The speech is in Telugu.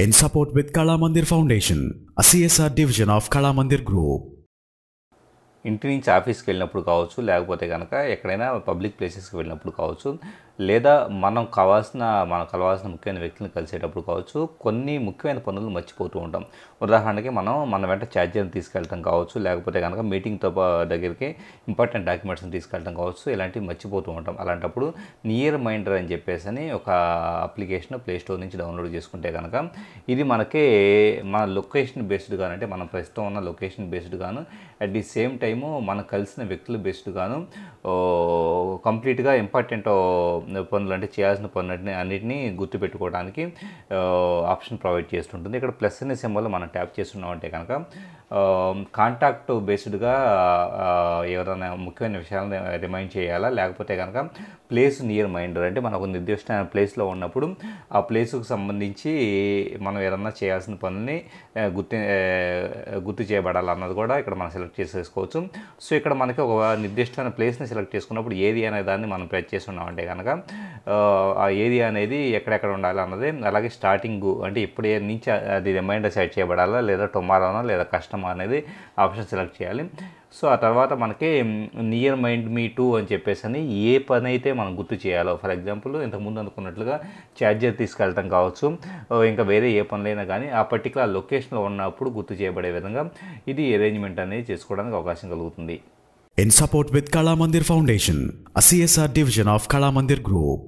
in support with Kala Mandir Foundation, a CSR division of Kala Mandir Group. ఇంటి నుంచి ఆఫీస్కి వెళ్ళినప్పుడు కావచ్చు, లేకపోతే కనుక ఎక్కడైనా పబ్లిక్ ప్లేసెస్కి వెళ్ళినప్పుడు కావచ్చు, లేదా మనకు కలవాల్సిన ముఖ్యమైన వ్యక్తులను కలిసేటప్పుడు కావచ్చు, కొన్ని ముఖ్యమైన పనులు మర్చిపోతూ ఉంటాం. ఉదాహరణకి మన వెంట ఛార్జర్ని తీసుకెళ్ళటం కావచ్చు, లేకపోతే కనుక మీటింగ్తో దగ్గరికి ఇంపార్టెంట్ డాక్యుమెంట్స్ని తీసుకెళ్ళటం కావచ్చు, ఇలాంటివి మర్చిపోతూ ఉంటాం. అలాంటప్పుడు నియర్ మైండర్ అని చెప్పేసి ఒక అప్లికేషన్ ప్లే స్టోర్ నుంచి డౌన్లోడ్ చేసుకుంటే కనుక ఇది మనకి మన లొకేషన్ బేస్డ్గాను, అంటే మనం ప్రస్తుతం ఉన్న లొకేషన్ బేస్డ్గాను, అట్ ది సేమ్ టైము మనం కలిసిన వ్యక్తులు బేస్డ్గాను కంప్లీట్గా ఇంపార్టెంట్ పనులు, అంటే చేయాల్సిన పనులు అన్నిటినీ గుర్తుపెట్టుకోవడానికి ఆప్షన్ ప్రొవైడ్ చేస్తుంటుంది. ఇక్కడ ప్లస్ అనే సింబల్ మనం ట్యాప్ చేస్తున్నామంటే కనుక కాంటాక్ట్ బేస్డ్గా ఎవరైనా ముఖ్యమైన విషయాలను రిమైండ్ చేయాలా, లేకపోతే కనుక ప్లేస్ నియర్ మైండర్, అంటే మనకు నిర్దిష్టమైన ప్లేస్లో ఉన్నప్పుడు ఆ ప్లేస్కు సంబంధించి మనం ఏదన్నా చేయాల్సిన పనుల్ని గుర్తు చేయబడాలి అన్నది కూడా ఇక్కడ మనం సెలెక్ట్ చేసేసుకోవచ్చు. సో ఇక్కడ మనకి ఒక నిర్దిష్టమైన ప్లేస్ని సెలెక్ట్ చేసుకున్నప్పుడు ఏరియా అనే దాన్ని మనం ప్రెస్ చేస్తున్నామంటే కనుక ఆ ఏరియా అనేది ఎక్కడెక్కడ ఉండాలి అన్నది, అలాగే స్టార్టింగ్ అంటే ఇప్పుడు నుంచి అది రిమైండర్ సెట్ చేయబడాలా, లేదా టుమారోనా, లేదా కస్టమర్ అనేది ఆప్షన్ సెలెక్ట్ చేయాలి. సో ఆ తర్వాత మనకి నియర్ మైండ్ మీ టూ అని చెప్పేసి అని ఏ పని అయితే మనం గుర్తు చేయాలో, ఫర్ ఎగ్జాంపుల్ ఇంతకుముందు అనుకున్నట్లుగా ఛార్జర్ తీసుకెళ్ళటం కావచ్చు, ఇంకా వేరే ఏ పనులైనా కానీ ఆ పర్టికులర్ లొకేషన్లో ఉన్నప్పుడు గుర్తు చేయబడే విధంగా ఇది అరేంజ్మెంట్ అనేది చేసుకోవడానికి అవకాశం కలుగుతుంది. In support with Kala Mandir Foundation, a CSR division of Kala Mandir Group.